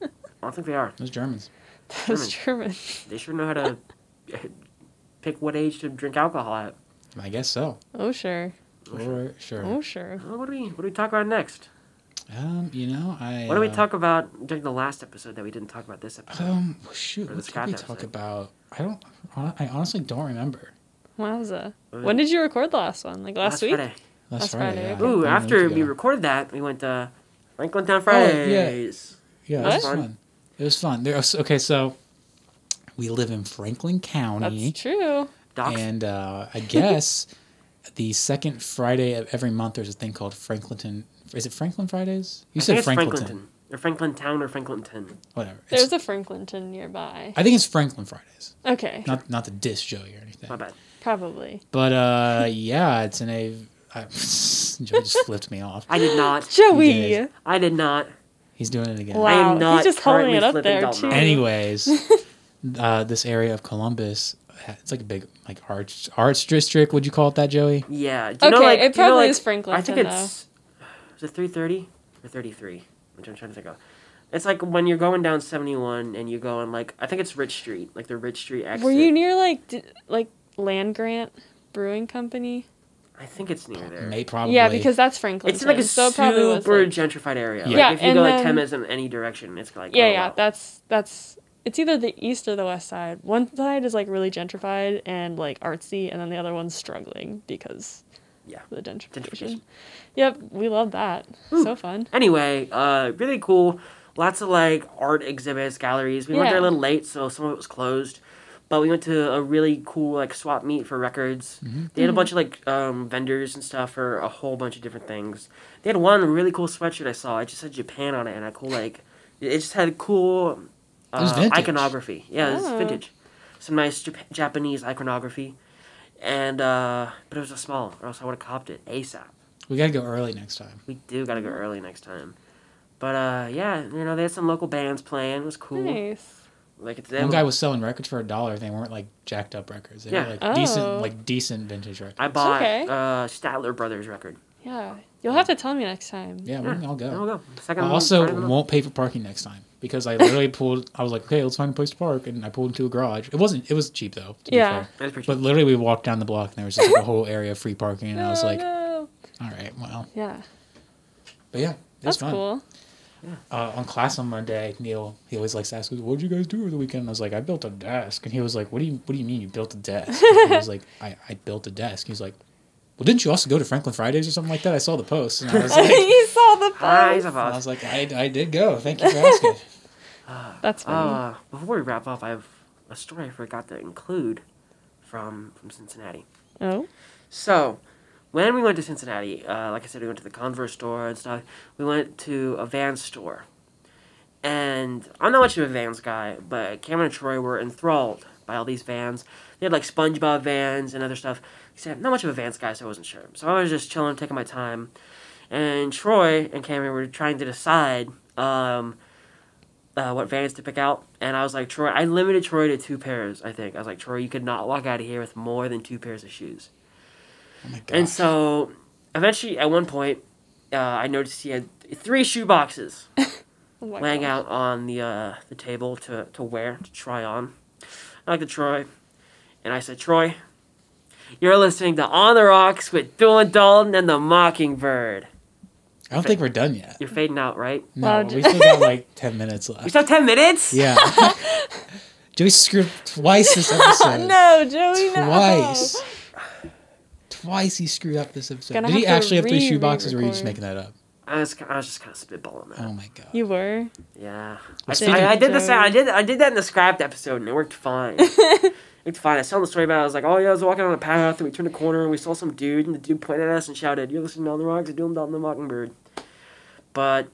I don't think they are. Those Germans. Those German. They sure know how to pick what age to drink alcohol at. I guess so. Oh, sure. Sure. Oh, sure. Well, what do we talk about next? What do we talk about during the last episode that we didn't talk about this episode? Shoot, Or the what did we scrap talk episode? about? I honestly don't remember. Wowza. When did you record the last one? Like last week? Friday. Last Friday, yeah. okay. Ooh, About a after week we ago. recorded that, we went to Franklin Town Fridays. Yeah, it What? was fun. It was fun. Okay, so we live in Franklin County. That's true. Docs. And I guess the second Friday of every month there's a thing called Franklinton. Is it Franklin Fridays? You I said think it's Franklinton. Franklinton. Or Franklin Town or Franklinton. Whatever. There's a Franklinton nearby. I think it's Franklin Fridays. Okay. Not the disc Joey or anything. My bad. Probably. But yeah, it's in a. Joey just flipped me off. I did not. He Joey! did. I did not. He's doing it again. Wow. I am not He's just holding currently it up flipping there, Dalton too. off. Anyways, this area of Columbus, it's like a big like arts district. Would you call it that, Joey? Yeah. Do you Okay, it probably is I Franklinton, think it's... Is it 330 or 33? Which I'm trying to think of. It's like when you're going down 71 and you go on like... I think it's Rich Street. Like the Rich Street exit. Were you near like Land Grant Brewing Company? I think it's near there. Probably. Yeah, because that's Franklinton. It's like a so it probably was, super like- gentrified area. Yeah. Like, if you and go like then- 10 minutes in any direction, it's like... Yeah, oh, yeah, wow. that's it's either the east or the west side. One side is like really gentrified and like artsy, and then the other one's struggling because Yeah. of the gentrification. Gentrification. Yep, we love that. So fun. Anyway, really cool. Lots of like art exhibits, galleries. We went there a Yeah. little late, so some of it was closed. But we went to a really cool like swap meet for records. They had a bunch of like vendors and stuff for a whole bunch of different things. They had one really cool sweatshirt I saw. It just said Japan on it, and it just had cool It was vintage. iconography. Yeah, it was Oh. vintage. Some nice Japanese iconography, and but it was a small, or else I would have copped it ASAP. We gotta go early next time. We do gotta go early next time. But yeah, they had some local bands playing. It was cool. Nice. Like it's One guy was selling records for $1. They weren't like jacked up records. They Yeah. were like Oh. decent vintage records. I bought okay. Statler Brothers record. Yeah. You'll have to tell me next time. Yeah, we can all go. I'll go. Second I one, also Friday of the month. won't pay for parking next time because I literally I was like, okay, let's find a place to park, and I pulled into a garage. It was cheap though. To Yeah. Be fair. That's pretty But cheap. literally, we walked down the block and there was just like a whole area of free parking, and I was like, no. all right, well, Yeah. but yeah, it was That's fun. cool. On class on Monday, Neil, he always likes to ask, "What did you guys do over the weekend?" And I was like, "I built a desk," and he was like, "What do you mean you built a desk?" And I was like, "I built a desk." He was like, "Well, didn't you also go to Franklin Fridays or something like that?" I saw the post, and I was like, you saw the Hi, post. I was like, I did go. Thank you for asking. That's funny. Before we wrap up, I have a story I forgot to include from Cincinnati. Oh. So, when we went to Cincinnati, like I said, we went to the Converse store and stuff. We went to a Vans store. And I'm not much of a Vans guy, but Cameron and Troy were enthralled by all these Vans. They had like SpongeBob Vans and other stuff. He said, I'm not much of a Vans guy, so I wasn't sure. So I was just chilling, taking my time. And Troy and Cameron were trying to decide what Vans to pick out. And I was like, Troy, I limited Troy to 2 pairs, I think. I was like, Troy, you could not walk out of here with more than 2 pairs of shoes. Oh my god. And so, eventually, at one point, I noticed he had 3 shoe boxes Oh my laying gosh. out on the table to wear, to try on. I looked at Troy, and I said, Troy, You're listening to On the Rocks with Dylan Dalton and the Mockingbird. I don't think we're done yet. You're fading out, right? No, Wow, we still got like 10 minutes We left. still have 10 minutes? Yeah. Joey screwed twice this episode. No, Joey, no. Twice. Twice he screwed up this episode. Gonna Did he have to actually have 3 shoe boxes, or were you just re-record. making that up? I was just kind of spitballing that. Oh my god. You were? Yeah. speaking I of did Joey. I did that in the scrapped episode, and it worked fine. It's fine. I was telling the story about it. I was like, oh, yeah, I was walking on a path, and we turned a corner, and we saw some dude, and the dude pointed at us and shouted, "You're listening to On the Rocks, and Dylan Dalton the Mockingbird." But,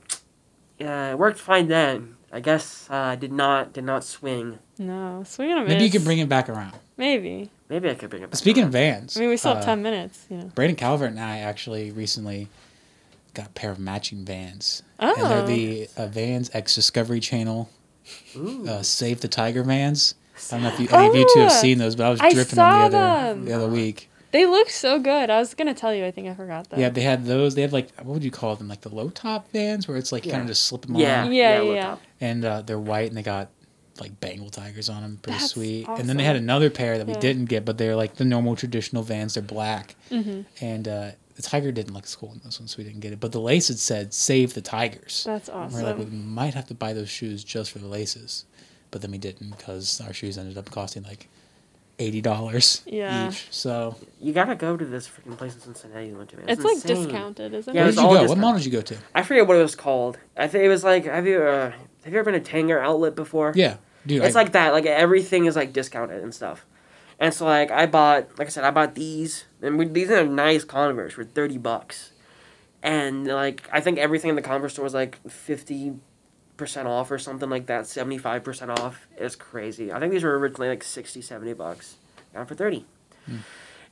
yeah, it worked fine then. I guess did not swing. No. Swing and a miss. Maybe you could bring it back around. Maybe. Maybe I could bring it back. Speaking of Vans, I mean, we still have 10 minutes, you know. Braden Calvert and I actually recently got a pair of matching Vans. Oh. And they're the Vans X Discovery Channel Save the Tiger Vans. I don't know if any of you two have seen those, but I was I dripping saw them the them. other week. They look so good. I was going to tell you. I think I forgot that. Yeah, they had those. They have like, what would you call them? Like the low top Vans, where it's like you kind of just slip them Yeah. on. Yeah. look up. And they're white, and they got like Bengal tigers on them. Pretty That's sweet. awesome. And then they had another pair that we Yeah. didn't get, but they're like the normal traditional Vans. They're black. Mm-hmm. And the tiger didn't look as cool in those ones, so we didn't get it. But the laces said "Save the Tigers." That's We're awesome. like, we might have to buy those shoes just for the laces, but then we didn't because our shoes ended up costing like $80 Yeah. each. So You gotta go to this freaking place in Cincinnati you went to. It's like insane. discounted, isn't Yeah, where it? it's did you all go? What discount. mall did you go to? I forget what it was called. I think it was like, have you ever been to Tanger Outlet before? Yeah, dude. It's like that. Like everything is like discounted and stuff. And so like I bought these, and these are nice Converse for $30. And like I think everything in the Converse store was like 50% off or something like that, 75% off. It's crazy. I think these were originally like $60-$70. Got them for 30.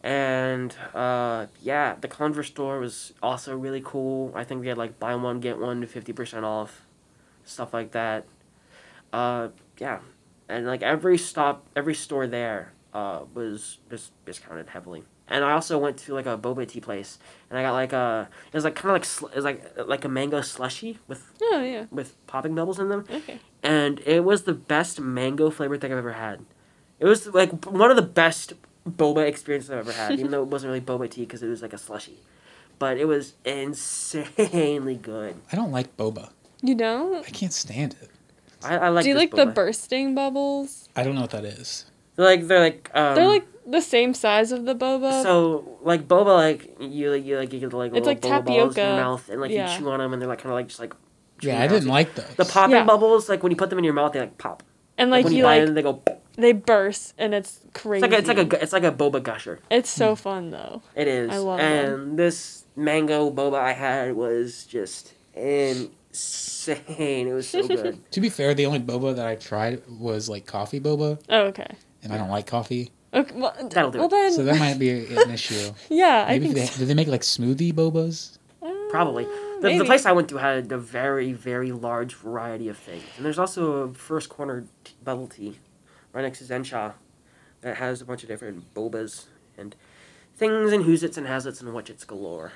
And yeah, the Converse store was also really cool. I think they had like buy one get one to 50% off, stuff like that. Yeah, and like every store there was just discounted heavily. And I also went to like a boba tea place, and I got like it was like kind of like it was like a mango slushy with Oh, yeah. popping bubbles in them, Okay. and it was the best mango flavored thing I've ever had. It was like one of the best boba experiences I've ever had, even though it wasn't really boba tea because it was like a slushy, but it was insanely good. I don't like boba. You don't? I can't stand it. I like. Do you this like the boba. bursting bubbles? I don't know what that is. They're like They're like the same size of the boba. so like boba, like you get like It's little like boba balls in your tapioca. mouth, and like Yeah. you chew on them, and they're like kind of like just like. Yeah, chewing I didn't out. like those. The popping Yeah. bubbles. Like when you put them in your mouth, they like pop. And like when you you bite like them, they go. they burst and it's crazy. It's like a boba gusher. It's so fun though. It is. I love and them. this mango boba I had was just insane. It was so good. To be fair, the only boba that I tried was like coffee boba, Oh, okay. and I don't like coffee, Okay. Well, That'll do well it. then. so that might be an issue. yeah, I Maybe think. did they make like smoothie bobas? Probably. The Maybe. place I went to had a very, very large variety of things. And there's also a First Corner bubble tea right next to Zenshaw that has a bunch of different bobas and things and who's its and has its and what's its galore.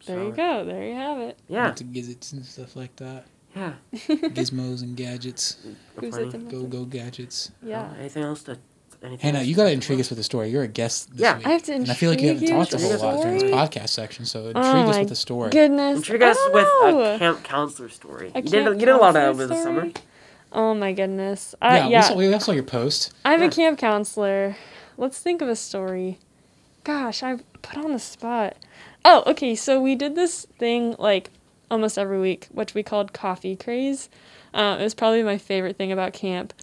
There So, you go. There you have it. Yeah. Lots of gizzards and stuff like that. Yeah. Gizmos and gadgets. Who's Funny. it? in Go the- go gadgets. Yeah. Anything else to... Anything Hannah, else you to got to talk intrigue about? us with a story. You're a guest this Yeah. week. I have to And I feel like you haven't intrigue talked a you whole with a lot during this story? podcast section, so intrigue Oh us my with the story. Goodness. Intrigue I us don't with know. a camp counselor story. A You camp did a lot counselor over the summer. story? Oh my goodness. Yeah, we saw your post. I'm Yeah. a camp counselor. Let's think of a story. Gosh, I put on the spot. Oh, okay. So we did this thing like almost every week, which we called Coffee Craze. It was probably my favorite thing about camp.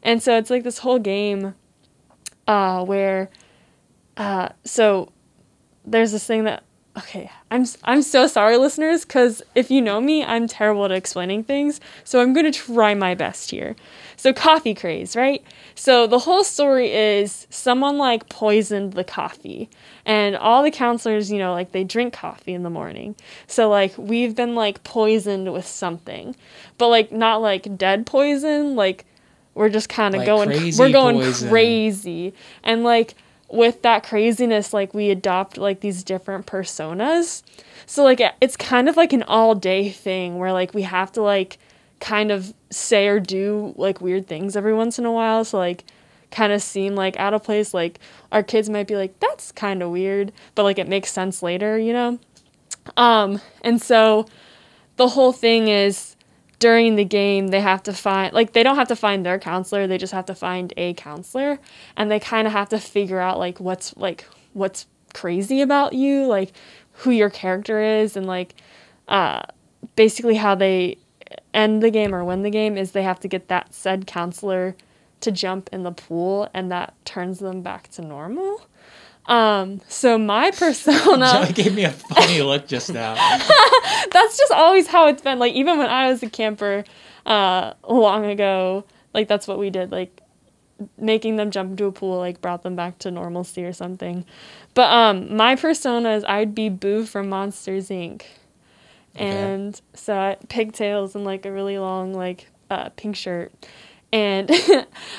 And so it's like this whole game where so there's this thing that okay, I'm so sorry, listeners, because if you know me, I'm terrible at explaining things, so I'm going to try my best here. So coffee craze, right? So the whole story is someone, like, poisoned the coffee, and all the counselors, you know, like, they drink coffee in the morning. So, like, we've been, like, poisoned with something, but, like, not, like, dead poison, like, we're just kind of Like going, crazy we're going poison. crazy, and, like, with that craziness, like, we adopt, like, these different personas. So, like, it's kind of like an all-day thing where, like, we have to, like, kind of say or do, like, weird things every once in a while. So, like, kind of seem like out of place. Like our kids might be like, that's kind of weird, but like it makes sense later, you know? And so the whole thing is during the game, they have to find, like, they don't have to find their counselor. They just have to find a counselor, and they kind of have to figure out what's crazy about you, like who your character is, and like, basically how they end the game or win the game is they have to get that said counselor to jump in the pool, and that turns them back to normal. So my persona... Joey gave me a funny look just now. That's just always how it's been. Like, even when I was a camper long ago, like, that's what we did. Like, making them jump into a pool, like, brought them back to normalcy or something. But my persona is I'd be Boo from Monsters, Inc. And so I pigtails and, like, a really long, like, pink shirt. And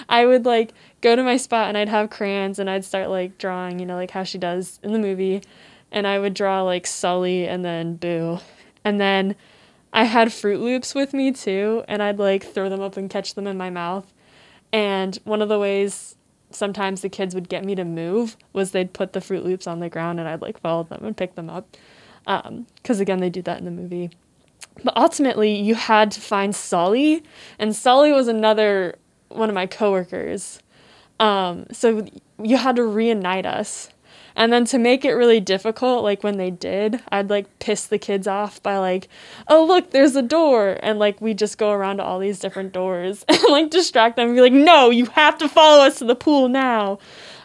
I would, like, go to my spot and I'd have crayons and I'd start, like, drawing, you know, like how she does in the movie. And I would draw, like, Sully and then Boo. And then I had Fruit Loops with me, too. And I'd, like, throw them up and catch them in my mouth. And one of the ways sometimes the kids would get me to move was they'd put the Fruit Loops on the ground and I'd, like, follow them and pick them up. 'Cause, again, they do that in the movie. But ultimately, you had to find Sully, and Sully was another one of my coworkers. So you had to reunite us. And then to make it really difficult, like when they did, I'd like piss the kids off by like, oh, look, there's a door. And like we just go around to all these different doors and like distract them and be like, no, you have to follow us to the pool now.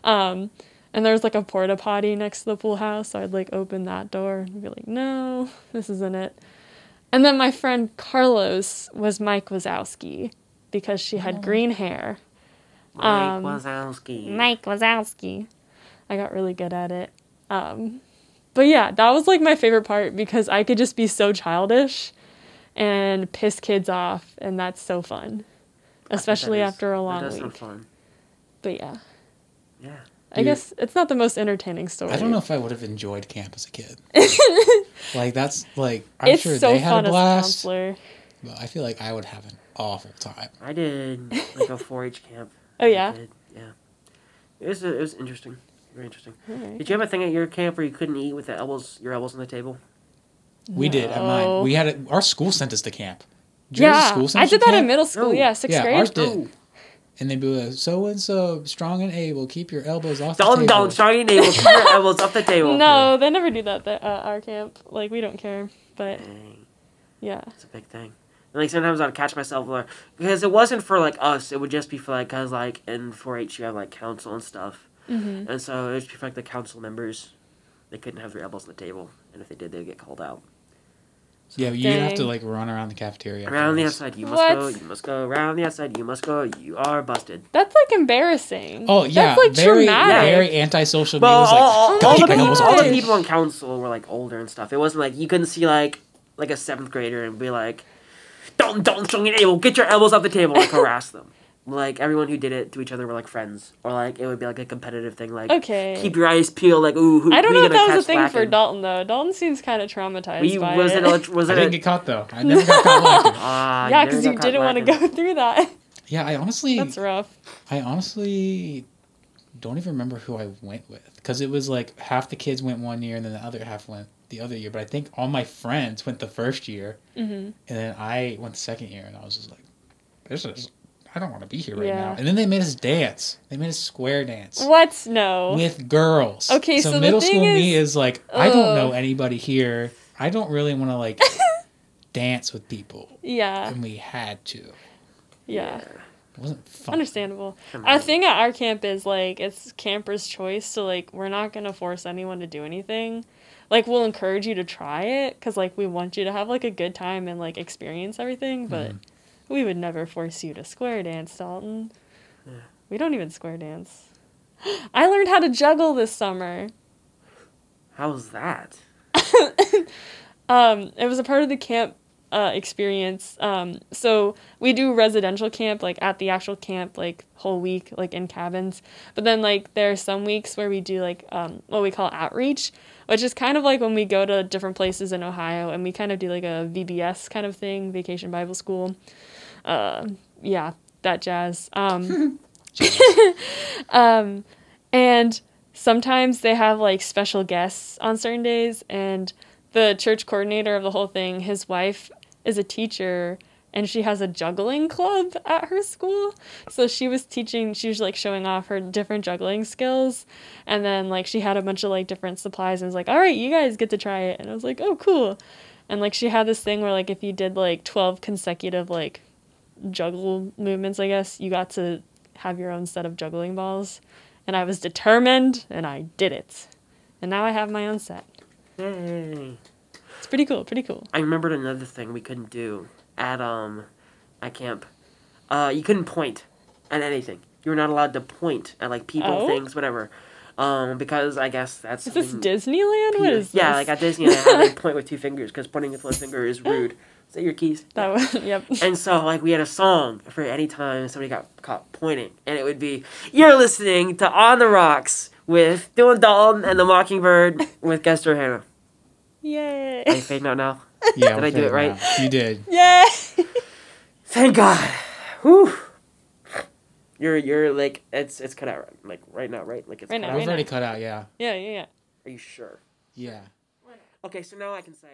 And there was like a porta potty next to the pool house. So I'd like open that door and be like, no, this isn't it. And then my friend Carlos was Mike Wazowski because she had green hair. Mike Wazowski. I got really good at it. But yeah, that was like my favorite part because I could just be so childish and piss kids off, and that's so fun. Especially after a long week. That does sound fun. But yeah. Yeah. I guess it's not the most entertaining story. I don't know if I would have enjoyed camp as a kid. Like, that's, like, I'm sure they had a blast. But I feel like I would have an awful time. I did, like, a 4-H camp. Oh, yeah? Yeah. It was interesting. Very interesting. Right. Did you have a thing at your camp where you couldn't eat with your elbows on the table? We did at mine. We had our school sent us to camp. I did that in middle school. Yeah, 6th grade. Ours did. Oh. And they'd be like, so-and-so, strong and able, keep your elbows off the table. Don't, strong and able, keep your elbows off the table. No, they never do that at our camp. Like, we don't care. But, yeah. It's a big thing. And, like, sometimes I'd catch myself, like, because it wasn't for, like, us. It would just be for, like, because, like, in 4-H you have, like, council and stuff. Mm-hmm. And so it would just be for, like, the council members. They couldn't have their elbows on the table. And if they did, they would get called out. So, yeah, you'd have to, like, run around the cafeteria. Around the outside, you must go. Around the outside, you must go. You are busted. That's, like, embarrassing. Oh, yeah. That's, like, traumatic. Very antisocial. Well, all the people on council were, like, older and stuff. It wasn't, like, you couldn't see, like a 7th grader and be like, don't, strong and able, get your elbows off the table, and harass them. Like, everyone who did it to each other were, like, friends. Or, like, it would be, like, a competitive thing. Like, keep your eyes peeled. Like, ooh, I don't know if that was a thing for Dalton, though. Dalton seems kind of traumatized by it. I didn't get caught, though. I never got caught laughing. Yeah, because you didn't want to go through that. Yeah, I honestly... That's rough. I honestly don't even remember who I went with. Because it was, like, half the kids went one year, and then the other half went the other year. But I think all my friends went the first year. Mm-hmm. And then I went the second year, and I was just like, I don't want to be here right now. And then they made us dance. They made us square dance. What? No. With girls. Okay, so middle school me is like, I don't know anybody here. I don't really want to, like, dance with people. Yeah. And we had to. Yeah. It wasn't fun. Understandable. Our thing at our camp is, like, it's camper's choice. So, like, we're not going to force anyone to do anything. Like, we'll encourage you to try it. Because, like, we want you to have, like, a good time and, like, experience everything. But... we would never force you to square dance, Dalton. Yeah. We don't even square dance. I learned how to juggle this summer. How's that? It was a part of the camp experience. So we do residential camp, like at the actual camp, like whole week, like in cabins. But then like there are some weeks where we do like what we call outreach, which is kind of like when we go to different places in Ohio and we kind of do like a VBS kind of thing, Vacation Bible School. Yeah, that jazz. And sometimes they have like special guests on certain days, and the church coordinator of the whole thing, his wife is a teacher, and she has a juggling club at her school. So she was like showing off her different juggling skills. And then like she had a bunch of like different supplies and was like, all right, you guys get to try it. And I was like, oh, cool. And like she had this thing where like if you did like 12 consecutive like juggle movements, I guess, you got to have your own set of juggling balls. And I was determined, and I did it. And now I have my own set. Yay. It's pretty cool, pretty cool. I remembered another thing we couldn't do at camp. You couldn't point at anything. You were not allowed to point at like people, things, whatever. Because I guess that's... Is this Disneyland? What is this? Yeah, like at Disneyland, I had to point with two fingers because pointing with one finger is rude. Is that your keys? That was, yep. And so, like, we had a song for any time somebody got caught pointing. And it would be, you're listening to On the Rocks with Dylan Dalton and the Mockingbird with Gester Hannah. Yay. Are you fading out now? Yeah, Did I do it right? Now. You did. Yay. Thank God. Whew. You're like, it's cut out, like, right now, right? Like, it's Right cut now, out. We've already cut out, yeah. Yeah. Are you sure? Yeah. Okay, so now I can say...